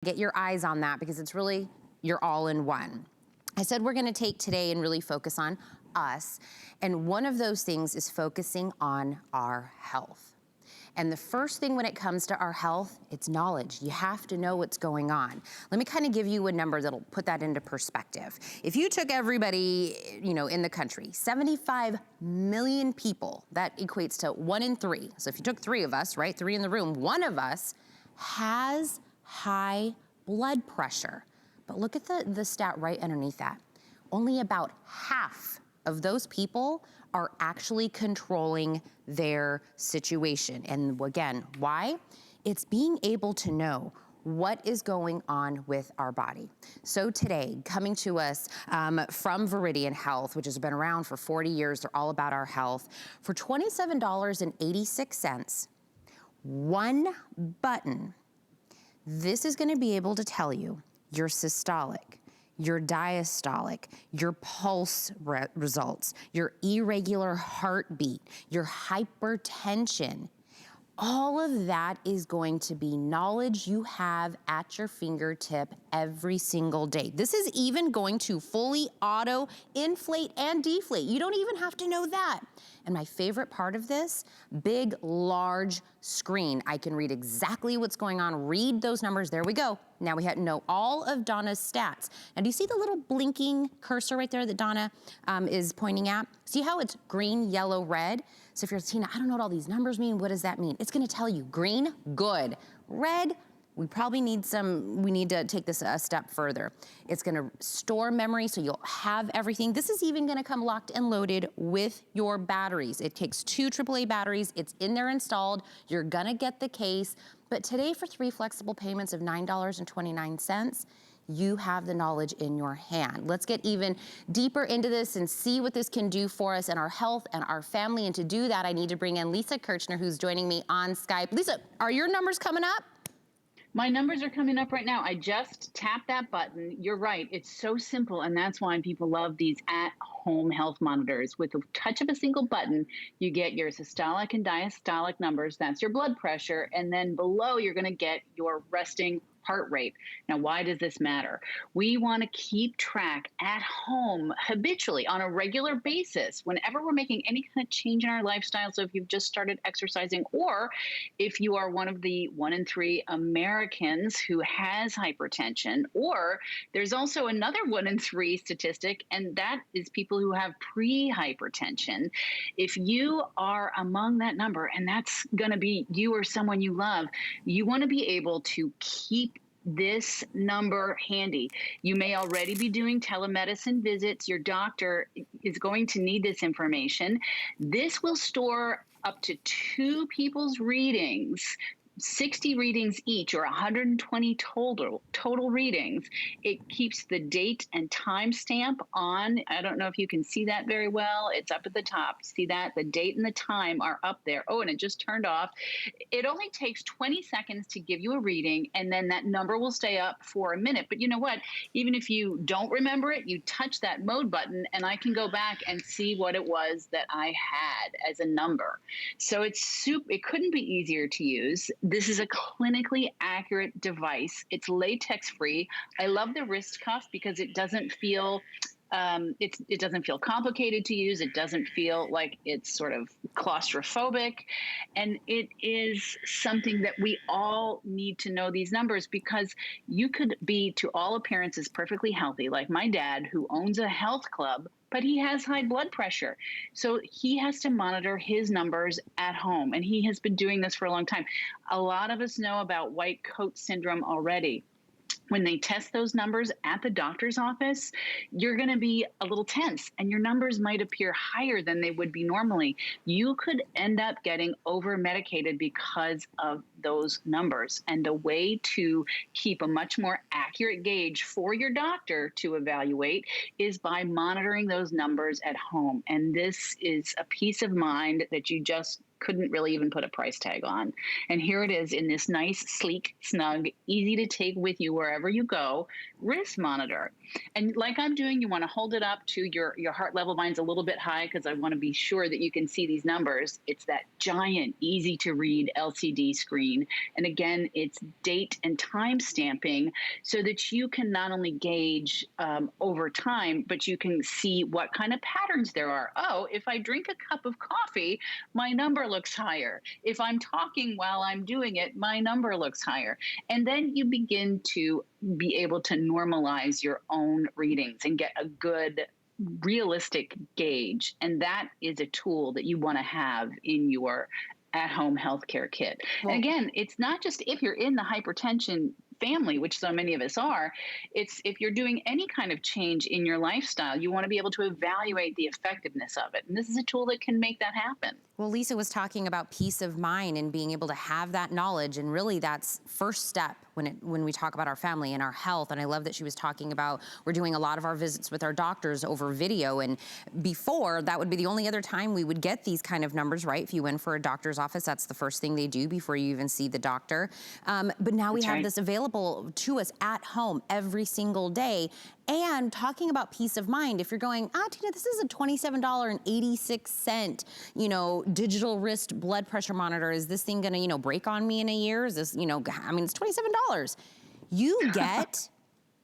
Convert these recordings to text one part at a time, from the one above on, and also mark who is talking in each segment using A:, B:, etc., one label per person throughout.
A: Get your eyes on that because it's really your all-in-one. I said we're gonna take today and really focus on us. And one of those things is focusing on our health. And the first thing when it comes to our health, it's knowledge. You have to know what's going on. Let me kind of give you a number that'll put that into perspective. If you took everybody, in the country, 75 million people, that equates to 1 in 3. So if you took 3 of us, right, 3 in the room, 1 of us has high blood pressure. But look at the stat right underneath that. Only about half of those people are actually controlling their situation. And again, why? It's being able to know what is going on with our body. So today, coming to us from Veridian Health, which has been around for 40 years, they're all about our health, for $27.86, one button, this is gonna be able to tell you your systolic, your diastolic, your pulse results, your irregular heartbeat, your hypertension. All of that is going to be knowledge you have at your fingertip every single day. This is even going to fully auto inflate and deflate. You don't even have to know that. And my favorite part of this, big, large screen. I can read exactly what's going on, read those numbers. There we go. Now we have to know all of Donna's stats. Now, do you see the little blinking cursor right there that Donna is pointing at? See how it's green, yellow, red? So if you're Tina, I don't know what all these numbers mean. What does that mean? It's gonna tell you green, good. Red, we probably need we need to take this a step further. It's gonna store memory so you'll have everything. This is even gonna come locked and loaded with your batteries. It takes 2 AAA batteries. It's in there installed. You're gonna get the case. But today for 3 flexible payments of $9.29, you have the knowledge in your hand. Let's get even deeper into this and see what this can do for us and our health and our family. And to do that, I need to bring in Lisa Kirchner, who's joining me on Skype. Lisa, are your numbers coming up?
B: My numbers are coming up right now. I just tapped that button. You're right. It's so simple. And that's why people love these at-home health monitors. With the touch of a single button, you get your systolic and diastolic numbers. That's your blood pressure. And then below, you're going to get your resting heart rate. Now, why does this matter? We want to keep track at home habitually on a regular basis whenever we're making any kind of change in our lifestyle. So if you've just started exercising, or if you are one of the 1 in 3 Americans who has hypertension, or there's also another 1 in 3 statistic, and that is people who have pre-hypertension. If you are among that number, and that's going to be you or someone you love, you want to be able to keep this number handy. You may already be doing telemedicine visits. Your doctor is going to need this information. This will store up to 2 people's readings, 60 readings each, or 120 total readings. It keeps the date and time stamp on. I don't know if you can see that very well. It's up at the top. See that? The date and the time are up there. Oh, and it just turned off. It only takes 20 seconds to give you a reading, and then that number will stay up for a minute. But you know what? Even if you don't remember it, you touch that mode button, and I can go back and see what it was that I had as a number. So it couldn't be easier to use. This is a clinically accurate device. It's latex free. I love the wrist cuff because it doesn't feel it doesn't feel complicated to use. It doesn't feel like it's sort of claustrophobic. And it is something that we all need to know these numbers, because you could be, to all appearances, perfectly healthy, like my dad, who owns a health club, but he has high blood pressure. So he has to monitor his numbers at home. And he has been doing this for a long time. A lot of us know about white coat syndrome already. When they test those numbers at the doctor's office, you're going to be a little tense, and your numbers might appear higher than they would be normally. You could end up getting over-medicated because of those numbers. And the way to keep a much more accurate gauge for your doctor to evaluate is by monitoring those numbers at home. And this is a peace of mind that you just couldn't really even put a price tag on. And here it is in this nice, sleek, snug, easy to take with you wherever you go wrist monitor. And like I'm doing, you want to hold it up to your heart level. Mine's a little bit high because I want to be sure that you can see these numbers. It's that giant, easy to read LCD screen. And again, it's date and time stamping so that you can not only gauge over time, but you can see what kind of patterns there are. Oh, if I drink a cup of coffee, my number looks higher. If I'm talking while I'm doing it, my number looks higher. And then you begin to be able to normalize your own readings and get a good, realistic gauge. And that is a tool that you want to have in your at-home healthcare kit.
A: Well,
B: and again, it's not just if you're in the hypertension family, which so many of us are, it's if you're doing any kind of change in your lifestyle, you want to be able to evaluate the effectiveness of it. And this is a tool that can make that happen.
A: Well, Lisa was talking about peace of mind and being able to have that knowledge, and really that's first step when we talk about our family and our health. And I love that she was talking about we're doing a lot of our visits with our doctors over video, and before that would be the only other time we would get these kind of numbers, right? If you went for a doctor's office, that's the first thing they do before you even see the doctor. But now we have this available to us at home every single day. And talking about peace of mind, if you're going, Tina, this is a $27.86, digital wrist blood pressure monitor. Is this thing gonna, break on me in a year? Is this, it's $27. You get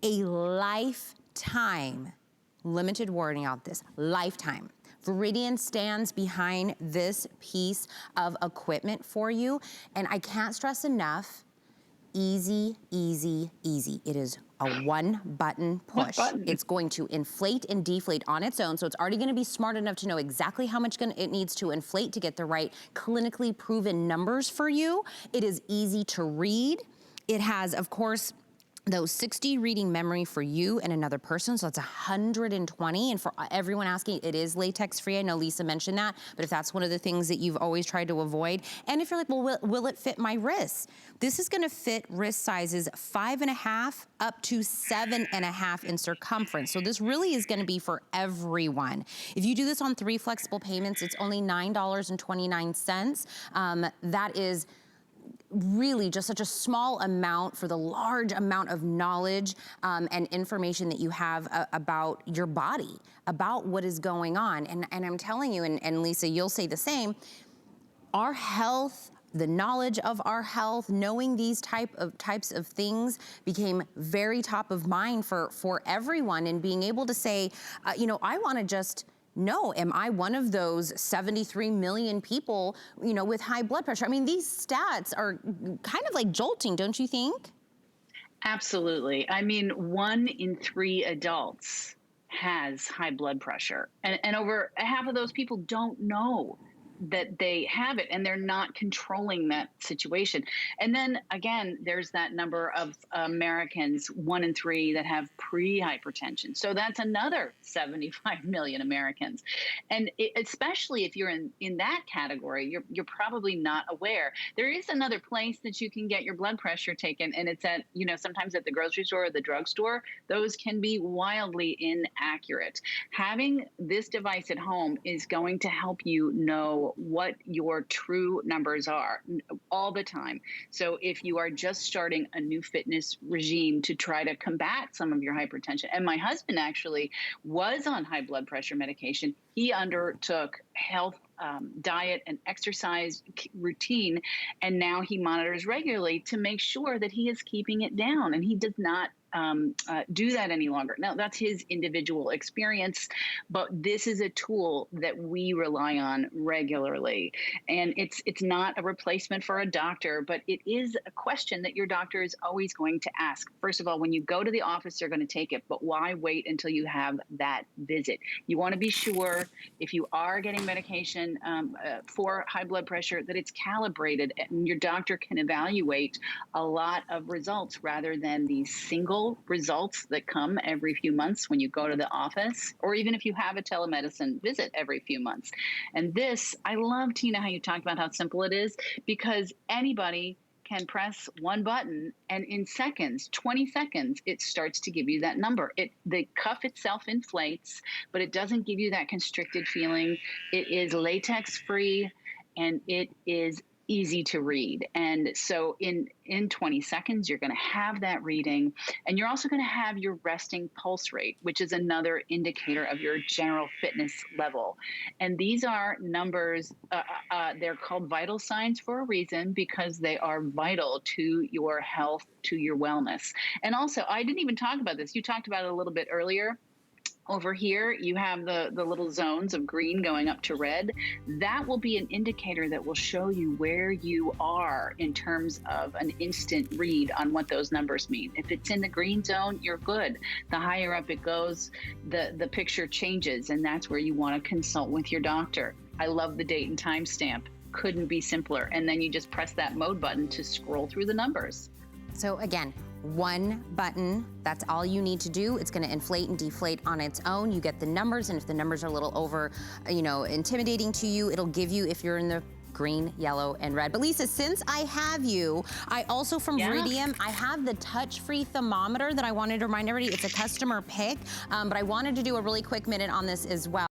A: a lifetime limited warranty on this, lifetime. Veridian stands behind this piece of equipment for you. And I can't stress enough, easy, easy, easy. It is a one-button push. It's going to inflate and deflate on its own, so it's already going to be smart enough to know exactly how much it needs to inflate to get the right clinically proven numbers for you. It is easy to read. It has, of course, those 60 reading memory for you and another person, so that's 120. And for everyone asking, it is latex free. I know Lisa mentioned that, but if that's one of the things that you've always tried to avoid, and if you're like, well, will it fit my wrists? This is gonna fit wrist sizes 5.5 up to 7.5 in circumference. So this really is gonna be for everyone. If you do this on 3 flexible payments, it's only $9.29. That is really just such a small amount for the large amount of knowledge and information that you have about your body, about what is going on. And I'm telling you, and Lisa, you'll say the same, our health, the knowledge of our health, knowing these types of things became very top of mind for everyone, and being able to say, I wanna just no, am I one of those 73 million people, with high blood pressure? I mean, these stats are kind of like jolting, don't you think?
B: Absolutely. I mean, 1 in 3 adults has high blood pressure, and over half of those people don't know that they have it, and they're not controlling that situation. And then again, there's that number of Americans, 1 in 3, that have pre-hypertension. So that's another 75 million Americans. And especially if you're in that category, you're probably not aware. There is another place that you can get your blood pressure taken, and it's at, sometimes at the grocery store or the drugstore. Those can be wildly inaccurate. Having this device at home is going to help you know what your true numbers are all the time. So if you are just starting a new fitness regime to try to combat some of your hypertension, and my husband actually was on high blood pressure medication, he undertook health diet and exercise routine, and now he monitors regularly to make sure that he is keeping it down, and he does not do that any longer. Now, that's his individual experience, but this is a tool that we rely on regularly. And it's not a replacement for a doctor, but it is a question that your doctor is always going to ask. First of all, when you go to the office, they're going to take it, but why wait until you have that visit? You want to be sure, if you are getting medication for high blood pressure, that it's calibrated and your doctor can evaluate a lot of results rather than these single results that come every few months when you go to the office, or even if you have a telemedicine visit every few months. And this, I love, Tina, how you talked about how simple it is, because anybody can press one button and in seconds, 20 seconds, it starts to give you that number. The cuff itself inflates, but it doesn't give you that constricted feeling. It is latex free. and it is easy to read. And so in 20 seconds, you're going to have that reading, and you're also going to have your resting pulse rate, which is another indicator of your general fitness level. And these are numbers, they're called vital signs for a reason, because they are vital to your health, to your wellness. And also, I didn't even talk about this. You talked about it a little bit earlier. Over here, you have the little zones of green going up to red. That will be an indicator that will show you where you are in terms of an instant read on what those numbers mean. If it's in the green zone, you're good. The higher up it goes, the picture changes, and that's where you want to consult with your doctor. I love the date and time stamp. Couldn't be simpler. And then you just press that mode button to scroll through the numbers.
A: So again, one button, that's all you need to do. It's gonna inflate and deflate on its own. You get the numbers, and if the numbers are a little over, intimidating to you, it'll give you, if you're in the green, yellow, and red. But Lisa, since I have you, I also from Veridian, I have the touch-free thermometer that I wanted to remind everybody, it's a customer pick, but I wanted to do a really quick minute on this as well.